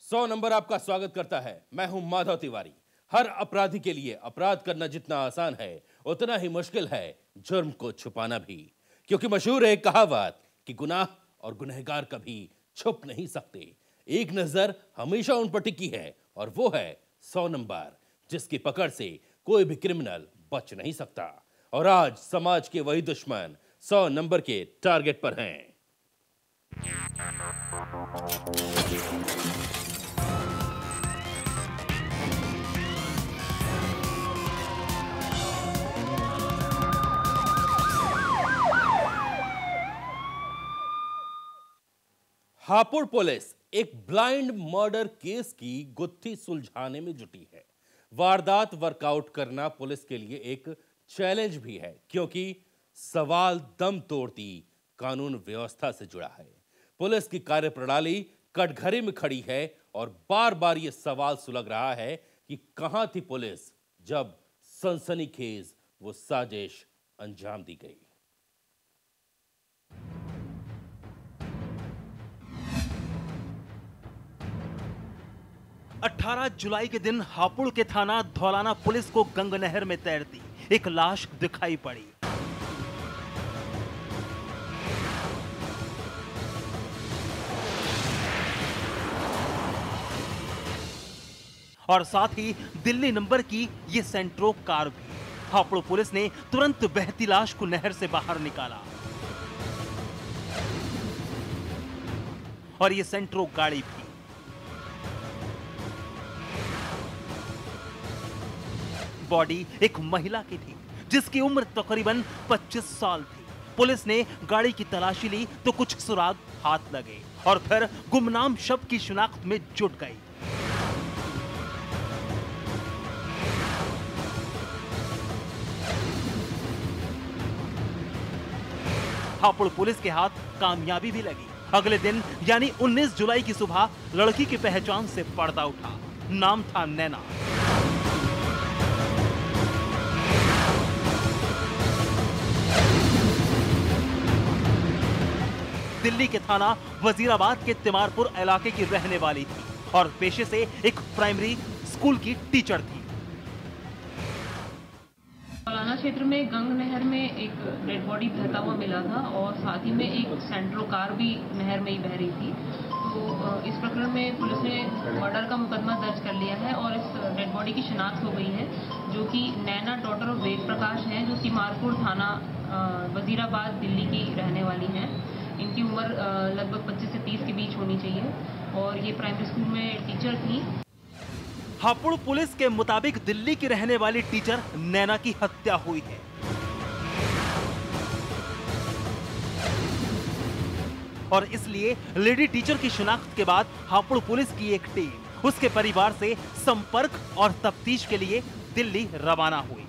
100 number आपका स्वागत करता है। मैं हूं माधव तिवारी। हर अपराधी के लिए अपराध करना जितना आसान है उतना ही मुश्किल है जुर्म को छुपाना भी, क्योंकि मशहूर है एक कहावत कि गुनाह और गुनहगार कभी छुप नहीं सकते। एक नजर हमेशा उन पर टिकी है और वो है 100 नंबर, जिसकी पकड़ से कोई भी क्रिमिनल बच नहीं सकता। और आज समाज के वही दुश्मन 100 नंबर के टारगेट पर हैं। हापुड़ पुलिस एक ब्लाइंड मर्डर केस की गुत्थी सुलझाने में जुटी है। वारदात वर्कआउट करना पुलिस के लिए एक चैलेंज भी है, क्योंकि सवाल दम तोड़ती कानून व्यवस्था से जुड़ा है। पुलिस की कार्यप्रणाली कटघरे में खड़ी है और बार बार यह सवाल सुलग रहा है कि कहां थी पुलिस जब सनसनीखेज वो साजिश अंजाम दी गई। 18 जुलाई के दिन हापुड़ के थाना धौलाना पुलिस को गंगनहर में तैरती एक लाश दिखाई पड़ी। और साथ ही दिल्ली नंबर की ये सेंट्रो कार भी। हापुड़ पुलिस ने तुरंत बहती लाश को नहर से बाहर निकाला और ये सेंट्रो गाड़ी भी। बॉडी एक महिला की थी जिसकी उम्र तकरीबन 25 साल थी। पुलिस ने गाड़ी की तलाशी ली तो कुछ सुराग हाथ लगे और फिर गुमनाम शव की शिनाख्त में जुट गई। हापुड़ पुलिस के हाथ कामयाबी भी लगी। अगले दिन यानी 19 जुलाई की सुबह लड़की की पहचान से पर्दा उठा। नाम था नैना। दिल्ली के थाना वजीराबाद के तिमारपुर इलाके की रहने वाली थी और पेशे से एक प्राइमरी स्कूल की टीचर थी। धौलाना क्षेत्र में गंग नहर में एक डेड बॉडी बहता हुआ मिला था और साथ ही में एक सेंट्रो कार भी नहर में ही बह रही थी। तो इस प्रकरण में पुलिस ने मर्डर का मुकदमा दर्ज कर लिया है और इस डेड बॉडी की शिनाख्त हो गई है, जो कि नैना डॉटर ऑफ वेद प्रकाश हैं, जो तिमारपुर थाना वजीराबाद दिल्ली की रहने वाली हैं। इनकी उम्र लगभग 25 से 30 के बीच होनी चाहिए और ये प्राइमरी स्कूल में टीचर थी। हापुड़ पुलिस के मुताबिक दिल्ली की रहने वाली टीचर नैना की हत्या हुई है। और इसलिए लेडी टीचर की शिनाख्त के बाद हापुड़ पुलिस की एक टीम उसके परिवार से संपर्क और तफ्तीश के लिए दिल्ली रवाना हुई।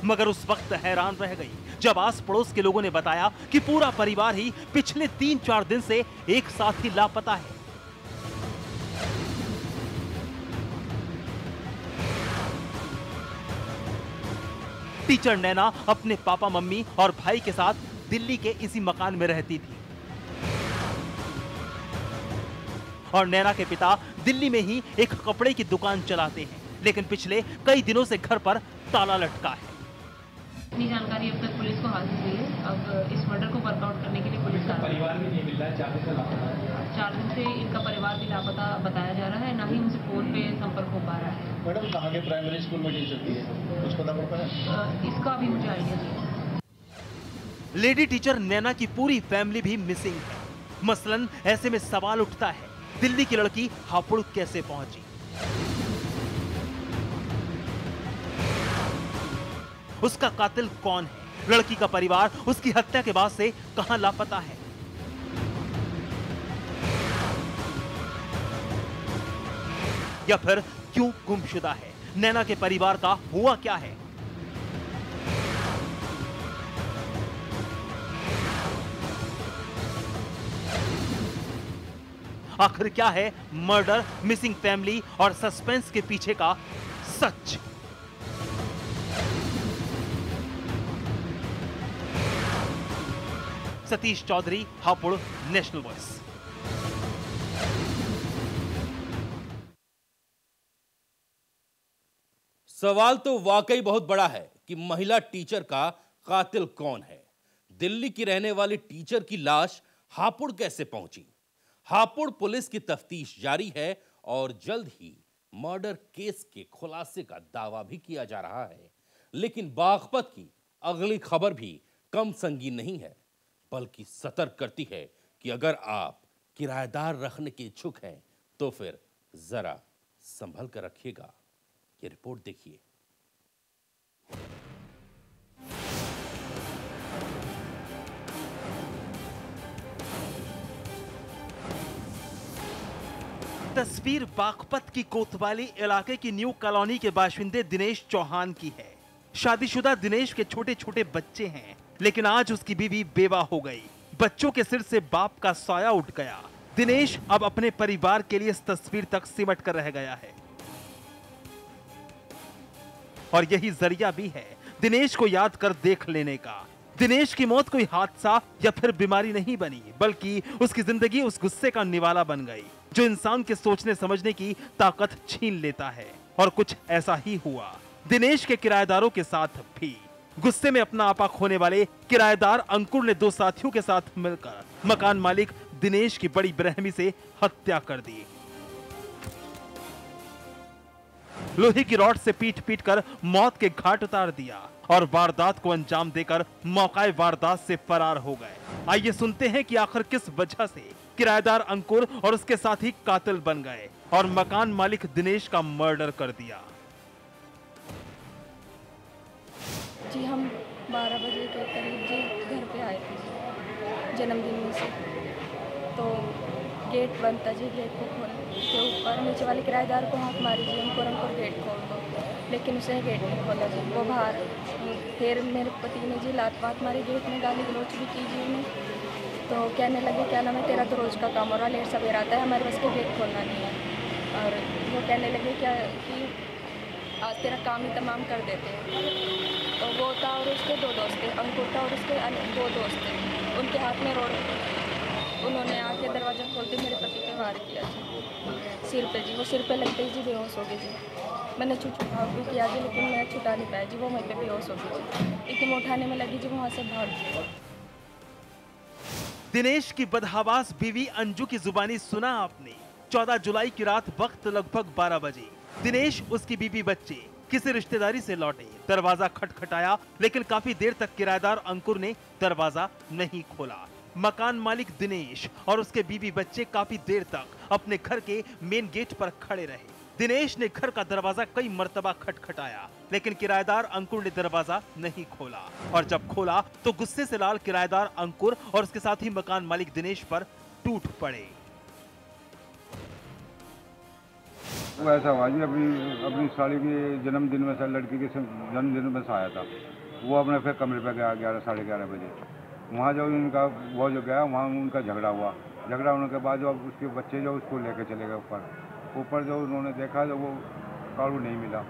मगर उस वक्त हैरान रह गई जब आस पड़ोस के लोगों ने बताया कि पूरा परिवार ही पिछले 3-4 दिन से एक साथ ही लापता है। टीचर नैना अपने पापा मम्मी और भाई के साथ दिल्ली के इसी मकान में रहती थी और नैना के पिता दिल्ली में ही एक कपड़े की दुकान चलाते हैं, लेकिन पिछले कई दिनों से घर पर ताला लटका है। इतनी जानकारी अब तक पुलिस को हासिल हुई है। अब इस मर्डर को वर्कआउट करने के लिए पुलिस का परिवार भी नहीं मिल रहा है। 4 दिन से लापता है। 4 दिन से इनका परिवार भी लापता बताया जा रहा है, ना ही उनसे फोन पे संपर्क हो पा रहा है। मैडम कहाँ के प्राइमरी स्कूल में टीचर थी, कुछ पता पड़ता है? इसका अभी मुझे आइडिया नहीं है। लेडी टीचर नैना की पूरी फैमिली भी मिसिंग है। मसलन ऐसे में सवाल उठता है, दिल्ली की लड़की हापुड़ कैसे पहुंची? उसका कातिल कौन है? लड़की का परिवार उसकी हत्या के बाद से कहां लापता है? या फिर क्यों गुमशुदा है? नैना के परिवार का हुआ क्या है? आखिर क्या है मर्डर, मिसिंग फैमिली और सस्पेंस के पीछे का सच? Satish Chaudhary, Hapur, National Voice. सवाल तो वाकई बहुत बड़ा है कि महिला टीचर का कातिल कौन है। दिल्ली की रहने वाली टीचर की लाश हापुड़ कैसे पहुंची? हापुड़ पुलिस की तफ्तीश जारी है और जल्द ही मर्डर केस के खुलासे का दावा भी किया जा रहा है। लेकिन बागपत की अगली खबर भी कम संगीन नहीं है, बल्कि सतर्क करती है कि अगर आप किराएदार रखने के इच्छुक हैं तो फिर जरा संभल कर रखिएगा। ये रिपोर्ट देखिए। तस्वीर बागपत की कोतवाली इलाके की न्यू कॉलोनी के बाशिंदे दिनेश चौहान की है। शादीशुदा दिनेश के छोटे छोटे बच्चे हैं, लेकिन आज उसकी बीवी बेवा हो गई। बच्चों के सिर से बाप का साया उठ गया। दिनेश अब अपने परिवार के लिए इस तस्वीर तक सिमट कर रह गया है और यही जरिया भी है दिनेश को याद कर देख लेने का। दिनेश की मौत कोई हादसा या फिर बीमारी नहीं बनी, बल्कि उसकी जिंदगी उस गुस्से का निवाला बन गई जो इंसान के सोचने समझने की ताकत छीन लेता है। और कुछ ऐसा ही हुआ दिनेश के किराएदारों के साथ भी। गुस्से में अपना आपा खोने वाले किराएदार अंकुर ने दो साथियों के साथ मिलकर मकान मालिक दिनेश की बड़ी बेरहमी से हत्या कर दी। लोहे की रॉड से पीट पीट कर मौत के घाट उतार दिया और वारदात को अंजाम देकर मौकाए वारदात से फरार हो गए। आइए सुनते हैं कि आखिर किस वजह से किराएदार अंकुर और उसके साथी कातिल बन गए और मकान मालिक दिनेश का मर्डर कर दिया। जी हम 12 बजे के करीब जी घर पे आए थे जन्मदिन में से, तो गेट बंद था जी। गेट को खोल के ऊपर नीचे वाले किराएदार को हाथ मारी जी, अंकुर गेट खोल दो, लेकिन उसने गेट नहीं खोला जी, वो बाहर। फिर मेरे पति ने जी लात पात मारी, गेट में गाली गलौच भी की जी उन्हें। तो कहने लगे क्या नाम है तेरा तो रोज़ का काम हो रहा, लेट सवेर आता है, हमारे बस के गेट खोलना नहीं है। और वो कहने लगे क्या कि आज तेरा काम ही तमाम कर देते हैं। तो वो था और उसके दो दोस्त थे, अंकुर था और उसके दो दोस्त थे, उनके हाथ में रोड। उन्होंने आके दरवाज़ा खोलते मेरे पति पे वार किया जी सिर पे जी। वो सिर पे लगते ही जी बेहोश हो गए जी। मैंने छुटाव भी किया जी, लेकिन मैं छुटा नहीं पाया जी, वो वहीं पे बेहोश हो गई जी। एकदम उठाने में लगी जी, वहाँ से भाग गई। दिनेश की बदहवास बीवी अंजू की जुबानी सुना आपने। 14 जुलाई की रात वक्त लगभग 12 बजे दिनेश, उसकी बीवी, बच्चे किसी रिश्तेदारी से लौटे। दरवाजा खटखटाया, लेकिन काफी देर तक किराएदार अंकुर ने दरवाजा नहीं खोला। मकान मालिक दिनेश और उसके बीवी बच्चे काफी देर तक अपने घर के मेन गेट पर खड़े रहे। दिनेश ने घर का दरवाजा कई मर्तबा खटखटाया, लेकिन किराएदार अंकुर ने दरवाजा नहीं खोला। और जब खोला तो गुस्से से लाल किराएदार अंकुर और उसके साथ ही मकान मालिक दिनेश पर टूट पड़े। वो ऐसा हुआ जी, अपनी साली के जन्मदिन में से, लड़की के जन्मदिन में से आया था। वो अपने फिर कमरे पे गया 11 साढ़े 11 बजे। वहाँ जो इनका वो जो गया, वहाँ उनका झगड़ा हुआ। झगड़ा होने के बाद जो उसके बच्चे जो उसको लेके चले गए ऊपर जो उन्होंने देखा जो वो कालू नहीं मिला।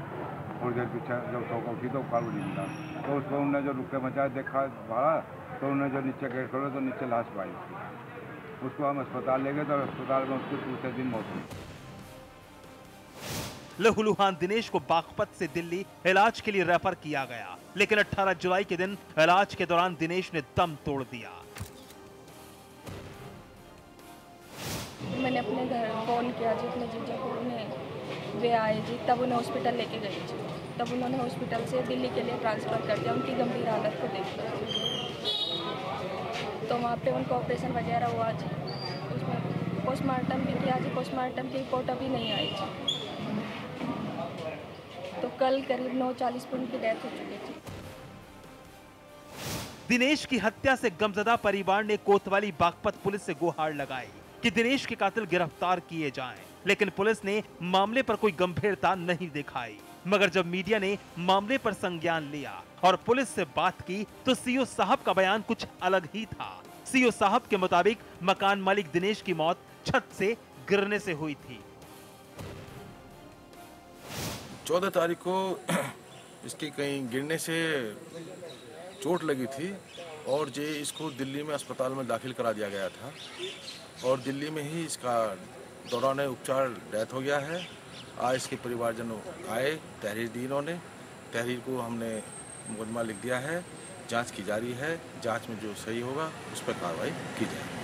थोड़ी देर पीछे जब शौक उठी तो कालू नहीं मिला, तो उसको उन्होंने जो रुके मचाया देखा भाड़ा, तो उन्होंने जो नीचे गेट खोला तो नीचे लाश पाई उसको हम अस्पताल ले गए, तो अस्पताल में उसकी दूसरे दिन मौत हुई। लहूलुहान दिनेश को बागपत से दिल्ली इलाज के लिए रेफर किया गया, लेकिन 18 जुलाई के दिन इलाज के दौरान दिनेश ने दम तोड़ दिया। मैंने अपने घर फोन किया जी अपने जीजा को, उन्हें वे आए जी, तब उन्हें हॉस्पिटल लेके गए जी। तब उन्होंने हॉस्पिटल से दिल्ली के लिए ट्रांसफ़र कर दिया उनकी गंभीर हालत को देखकर। तो वहाँ पे उनका ऑपरेशन वगैरह हुआ जी, उसमें पोस्टमार्टम भी किया जी। पोस्टमार्टम की रिपोर्ट अभी नहीं आई जी। तो कल करीब 9:40 पर उनकी डेथ हो चुकी थी। दिनेश की हत्या से गमजदा परिवार ने कोतवाली बागपत पुलिस से गुहार लगाई कि दिनेश के कातिल गिरफ्तार किए जाएं, लेकिन पुलिस ने मामले पर कोई गंभीरता नहीं दिखाई। मगर जब मीडिया ने मामले पर संज्ञान लिया और पुलिस से बात की, तो सीओ साहब का बयान कुछ अलग ही था। सीओ साहब के मुताबिक मकान मालिक दिनेश की मौत छत से गिरने से हुई थी। 14 तारीख को इसकी कहीं गिरने से चोट लगी थी और जे इसको दिल्ली में अस्पताल में दाखिल करा दिया गया था और दिल्ली में ही इसका दौरान उपचार डेथ हो गया है। आज इसके परिवारजन आए, तहरीर दी इन्होंने, तहरीर को हमने मुकदमा लिख दिया है, जांच की जा रही है, जांच में जो सही होगा उस पर कार्रवाई की जाएगी।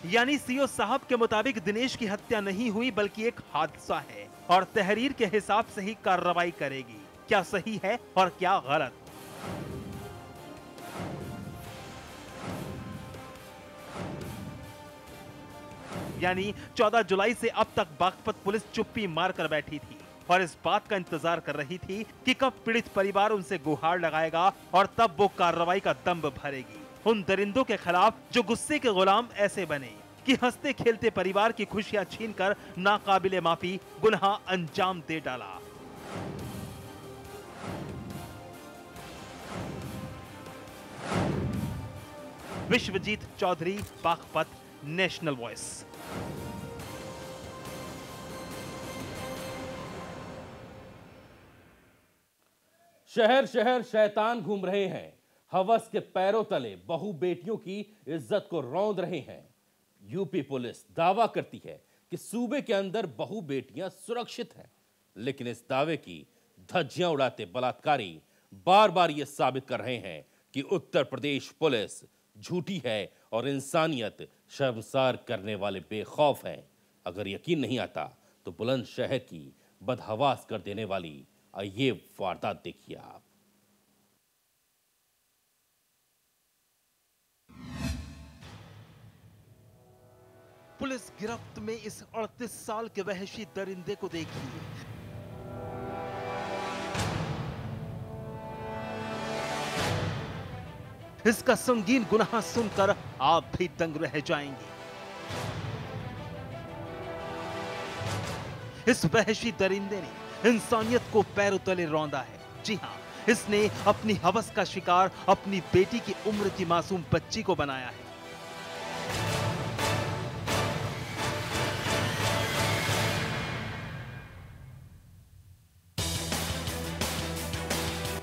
यानी सीओ साहब के मुताबिक दिनेश की हत्या नहीं हुई बल्कि एक हादसा है और तहरीर के हिसाब से ही कार्रवाई करेगी। क्या सही है और क्या गलत? यानी 14 जुलाई से अब तक बागपत पुलिस चुप्पी मारकर बैठी थी और इस बात का इंतजार कर रही थी कि कब पीड़ित परिवार उनसे गुहार लगाएगा और तब वो कार्रवाई का दंभ भरेगी उन दरिंदों के खिलाफ जो गुस्से के गुलाम ऐसे बने कि हंसते खेलते परिवार की खुशियां छीनकर नाकाबिले माफी गुनाह अंजाम दे डाला। Vishwajeet Chaudhary, Baghpat, national voice. शहर शहर शैतान घूम रहे हैं, हवस के पैरों तले बहु बेटियों की इज्जत को रौंद रहे हैं। यूपी पुलिस दावा करती है कि सूबे के अंदर बहु बेटियां सुरक्षित हैं, लेकिन इस दावे की धज्जियां उड़ाते बलात्कारी बार बार यह साबित कर रहे हैं कि उत्तर प्रदेश पुलिस झूठी है और इंसानियत शर्मसार करने वाले बेखौफ हैं। अगर यकीन नहीं आता तो बुलंदशहर की बदहवास कर देने वाली ये वारदात देखिए आप। पुलिस गिरफ्त में इस 38 साल के वहशी दरिंदे को देखिए। इसका संगीन गुनाह सुनकर आप भी दंग रह जाएंगे। इस वहशी दरिंदे ने इंसानियत को पैरों तले रौंदा है। जी हां, इसने अपनी हवस का शिकार अपनी बेटी की उम्र की मासूम बच्ची को बनाया है।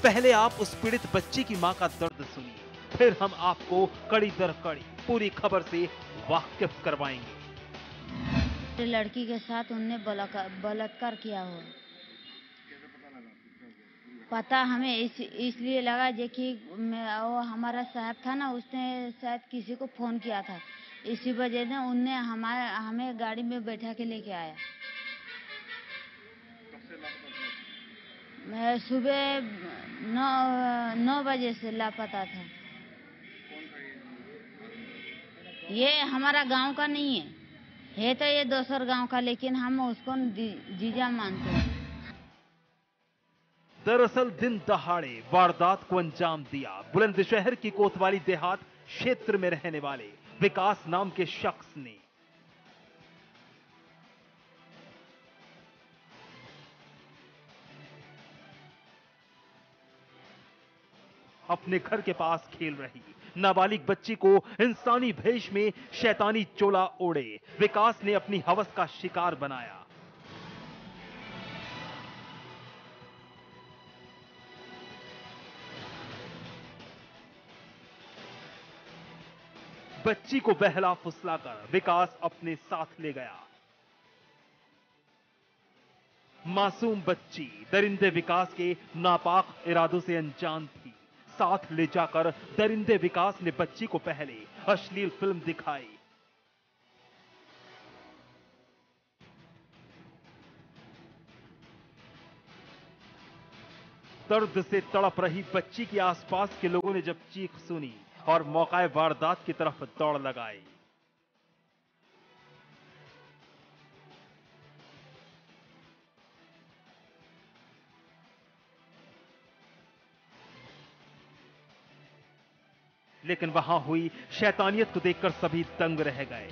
पहले आप उस पीड़ित बच्ची की मां का दर्द सुनिए, फिर हम आपको कड़ी दर कड़ी पूरी खबर से वाकिफ करवाएंगे। लड़की के साथ उनने बलात्कार किया हो। पता हमें इसलिए लगा जो कि वो हमारा साहब था ना, उसने शायद किसी को फोन किया था, इसी वजह से उनने हमें गाड़ी में बैठा के लेके आया। मैं सुबह 9 बजे से लापता था। ये हमारा गांव का नहीं है तो ये दूसर गांव का, लेकिन हम उसको जीजा मानते हैं। दरअसल दिन दहाड़े वारदात को अंजाम दिया बुलंदशहर की कोतवाली देहात क्षेत्र में रहने वाले विकास नाम के शख्स ने। अपने घर के पास खेल रही नाबालिग बच्ची को इंसानी भेष में शैतानी चोला ओढ़े विकास ने अपनी हवस का शिकार बनाया। बच्ची को बहला फुसलाकर विकास अपने साथ ले गया। मासूम बच्ची दरिंदे विकास के नापाक इरादों से अनजान थी। साथ ले जाकर दरिंदे विकास ने बच्ची को पहले अश्लील फिल्म दिखाई। दर्द से तड़प रही बच्ची की आसपास के लोगों ने जब चीख सुनी और मौकाए वारदात की तरफ दौड़ लगाई। लेकिन वहां हुई शैतानियत को देखकर सभी दंग रह गए।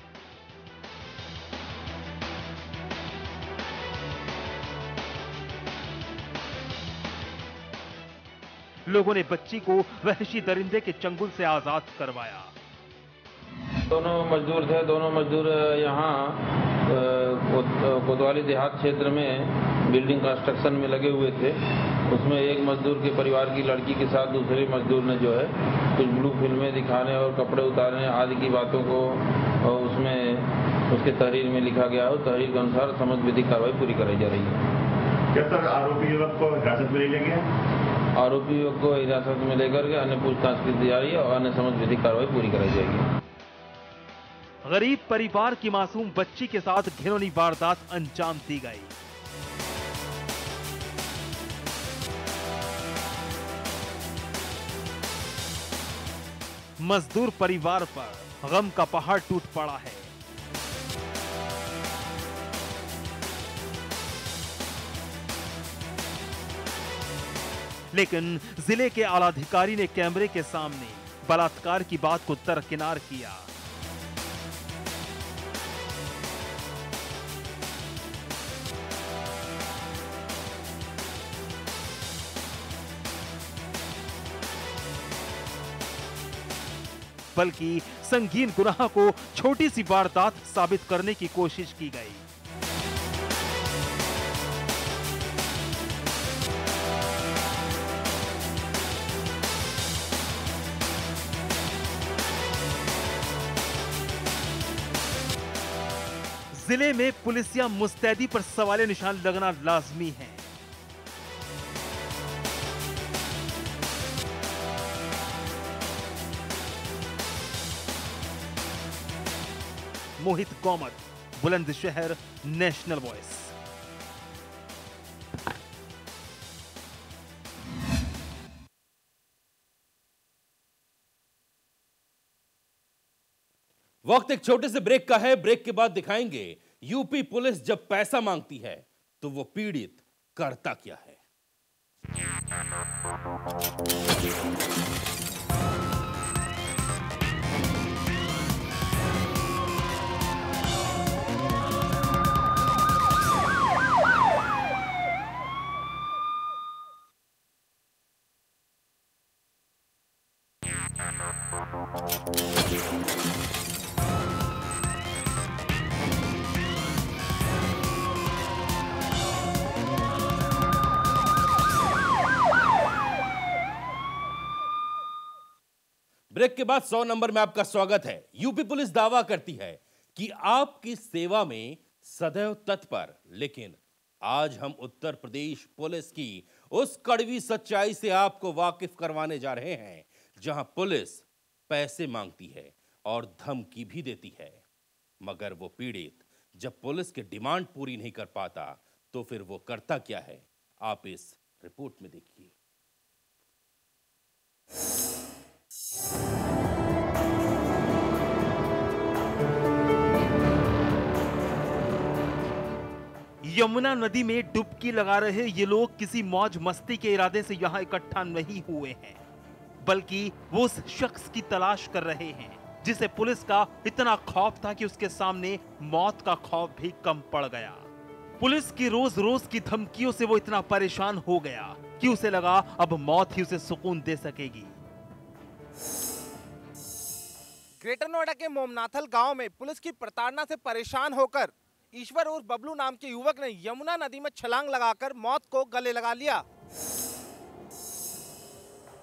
लोगों ने बच्ची को वहशी दरिंदे के चंगुल से आजाद करवाया। दोनों मजदूर थे। दोनों मजदूर यहाँ कोतवाली देहात क्षेत्र में बिल्डिंग कंस्ट्रक्शन में लगे हुए थे। उसमें एक मजदूर के परिवार की लड़की के साथ दूसरे मजदूर ने जो है कुछ ब्लू फिल्में दिखाने और कपड़े उतारने आदि की बातों को उसमें उसके तहरीर में लिखा गया है। तहरीर के अनुसार समझ विधिक कार्रवाई पूरी कराई जा रही है। क्या सर आरोपी युवक को हिरासत में ले लिया गया? आरोपी युवक को हिरासत में लेकर के अन्य पूछताछ की जा रही है और अन्य समझ विधिक कार्रवाई पूरी कराई जाएगी। गरीब परिवार की मासूम बच्ची के साथ घिनौनी वारदात अंजाम दी गई। मजदूर परिवार पर गम का पहाड़ टूट पड़ा है। लेकिन जिले के आलाधिकारी ने कैमरे के सामने बलात्कार की बात को दरकिनार किया। बल्कि संगीन गुनाह को छोटी सी वारदात साबित करने की कोशिश की गई। जिले में पुलिसिया मुस्तैदी पर सवालिया निशान लगना लाजमी है। मोहित गौमत, बुलंदशहर, नेशनल वॉइस। वक्त एक छोटे से ब्रेक का है। ब्रेक के बाद दिखाएंगे यूपी पुलिस जब पैसा मांगती है तो वो पीड़ित करता क्या है। ब्रेक के बाद 100 नंबर में आपका स्वागत है। यूपी पुलिस दावा करती है कि आपकी सेवा में सदैव तत्पर, लेकिन आज हम उत्तर प्रदेश पुलिस की उस कड़वी सच्चाई से आपको वाकिफ करवाने जा रहे हैं जहां पुलिस पैसे मांगती है और धमकी भी देती है, मगर वो पीड़ित जब पुलिस की डिमांड पूरी नहीं कर पाता तो फिर वो करता क्या है, आप इस रिपोर्ट में देखिए। यमुना नदी में डुबकी लगा रहे ये लोग किसी मौज मस्ती के इरादे से यहां इकट्ठा नहीं हुए हैं, बल्कि वो उस शख्स की तलाश कर रहे हैं जिसे पुलिस का इतना खौफ था कि उसके सामने मौत का खौफ भी कम पड़ गया। पुलिस की रोज रोज की धमकियों से वो इतना परेशान हो गया कि उसे लगा अब मौत ही उसे सुकून दे सकेगी। ग्रेटर नोएडा के मोमनाथल गांव में पुलिस की प्रताड़ना से परेशान होकर ईश्वर उर्फ बबलू नाम के युवक ने यमुना नदी में छलांग लगाकर मौत को गले लगा लिया।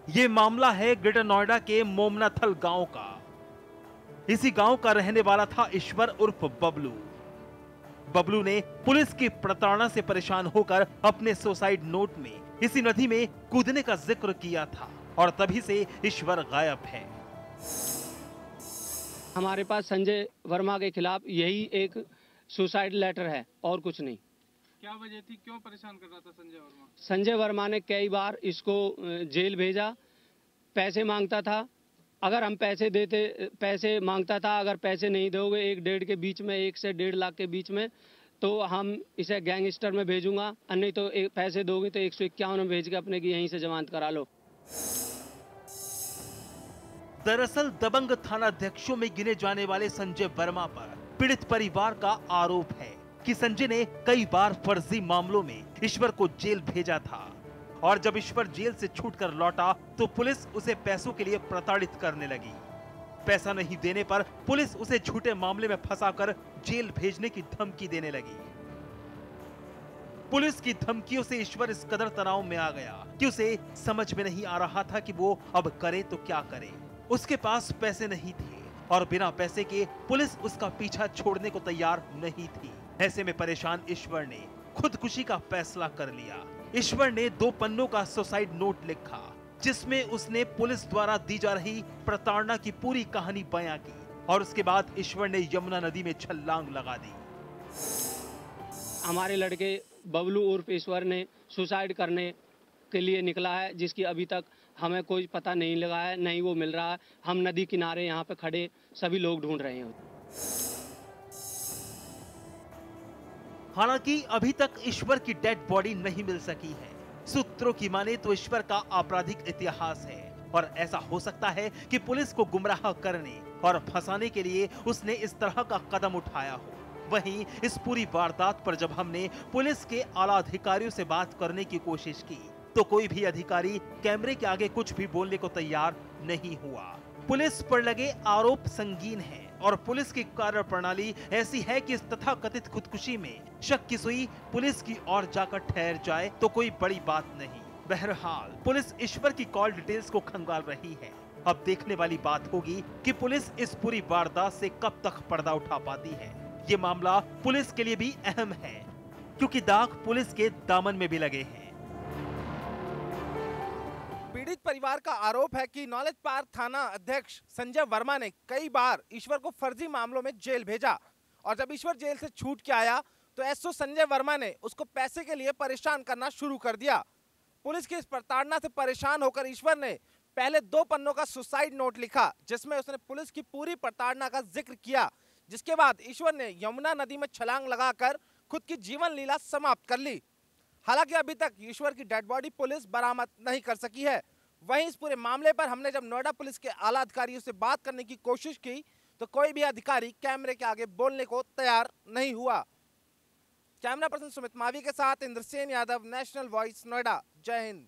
ये मामला है ग्रेटर नोएडा के मोमनाथल गांव का। इसी गांव का रहने वाला था ईश्वर उर्फ बबलू। बबलू ने पुलिस की प्रताड़ना से परेशान होकर अपने सुसाइड नोट में इसी नदी में कूदने का जिक्र किया था और तभी से ईश्वर गायब है। हमारे पास संजय वर्मा के खिलाफ यही एक सुसाइड लेटर है और कुछ नहीं। क्या वजह थी, क्यों परेशान कर रहा था संजय वर्मा? संजय वर्मा ने कई बार इसको जेल भेजा, पैसे मांगता था। अगर हम पैसे मांगता था, अगर पैसे नहीं दोगे 1-1.5 के बीच में, 1 से 1.5 लाख के बीच में, तो हम इसे गैंगस्टर में भेजूंगा, नहीं तो पैसे दोगे तो 151 में भेज के अपने की यहीं से जमानत करा लो। दरअसल दबंग थानाध्यक्षों में गिने जाने वाले संजय वर्मा पर पीड़ित परिवार का आरोप है कि संजय ने कई बार फर्जी मामलों में ईश्वर को जेल भेजा था और जब ईश्वर जेल से छूटकर लौटा तो पुलिस उसे पैसों के लिए प्रताड़ित करने लगी। पैसा नहीं देने पर पुलिस उसे झूठे मामले में फंसाकर जेल भेजने की धमकी देने लगी। पुलिस की धमकियों से ईश्वर इस कदर तनाव में आ गया कि उसे समझ में नहीं आ रहा था कि वो अब करे तो क्या करे। उसके पास पैसे नहीं थे और बिना पैसे के पुलिस उसका पीछा छोड़ने को तैयार नहीं थी। ऐसे में परेशान ईश्वर ने खुदकुशी का फैसला कर लिया। ईश्वर ने 2 पन्नों का सुसाइड नोट लिखा, जिसमें उसने पुलिस द्वारा दी जा रही प्रताड़ना की पूरी कहानी बयां की और उसके बाद ईश्वर ने यमुना नदी में छलांग लगा दी। हमारे लड़के बबलू उर्फ ईश्वर ने सुसाइड करने के लिए निकला है, जिसकी अभी तक हमें कोई पता नहीं लगा है, नहीं वो मिल रहा है। हम नदी किनारे यहाँ पे खड़े सभी लोग ढूंढ रहे हैं। हालांकि अभी तक ईश्वर की डेड बॉडी नहीं मिल सकी है। सूत्रों की माने तो ईश्वर का आपराधिक इतिहास है और ऐसा हो सकता है कि पुलिस को गुमराह करने और फंसाने के लिए उसने इस तरह का कदम उठाया हो। वहीं इस पूरी वारदात पर जब हमने पुलिस के आला अधिकारियों से बात करने की कोशिश की तो कोई भी अधिकारी कैमरे के आगे कुछ भी बोलने को तैयार नहीं हुआ। पुलिस पर लगे आरोप संगीन हैं और पुलिस की कार्यप्रणाली ऐसी है कि इस तथाकथित खुदकुशी में शक की सुई पुलिस की ओर जाकर ठहर जाए तो कोई बड़ी बात नहीं। बहरहाल पुलिस ईश्वर की कॉल डिटेल्स को खंगाल रही है। अब देखने वाली बात होगी कि पुलिस इस पूरी वारदात से कब तक पर्दा उठा पाती है। ये मामला पुलिस के लिए भी अहम है क्योंकि दाग पुलिस के दामन में भी लगे हैं। पीड़ित परिवार का आरोप है कि नॉलेज पार्क थाना अध्यक्ष संजय वर्मा ने कई बार ईश्वर को फर्जी मामलों में जेल भेजा और जब ईश्वर जेल से छूट के आया तो एसओ संजय वर्मा ने उसको पैसे के लिए परेशान करना शुरू कर दिया। पुलिस की इस प्रताड़ना से परेशान होकर ईश्वर ने पहले 2 पन्नों का सुसाइड नोट लिखा, जिसमें उसने पुलिस की पूरी प्रताड़ना का जिक्र किया। जिसके बाद ईश्वर ने यमुना नदी में छलांग लगाकर खुद की जीवन लीला समाप्त कर ली। हालांकि अभी तक ईश्वर की डेड बॉडी पुलिस बरामद नहीं कर सकी है। वहीं इस पूरे मामले पर हमने जब नोएडा पुलिस के आला अधिकारियों से बात करने की कोशिश की तो कोई भी अधिकारी कैमरे के आगे बोलने को तैयार नहीं हुआ। कैमरा पर्सन सुमित मावी के साथ इंद्रसेन यादव, नेशनल वॉइस, नोएडा। जय हिंद।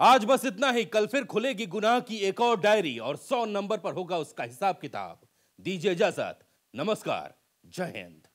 आज बस इतना ही। कल फिर खुलेगी गुनाह की एक और डायरी और 100 नंबर पर होगा उसका हिसाब किताब। दीजिए इजाजत। नमस्कार। जय हिंद।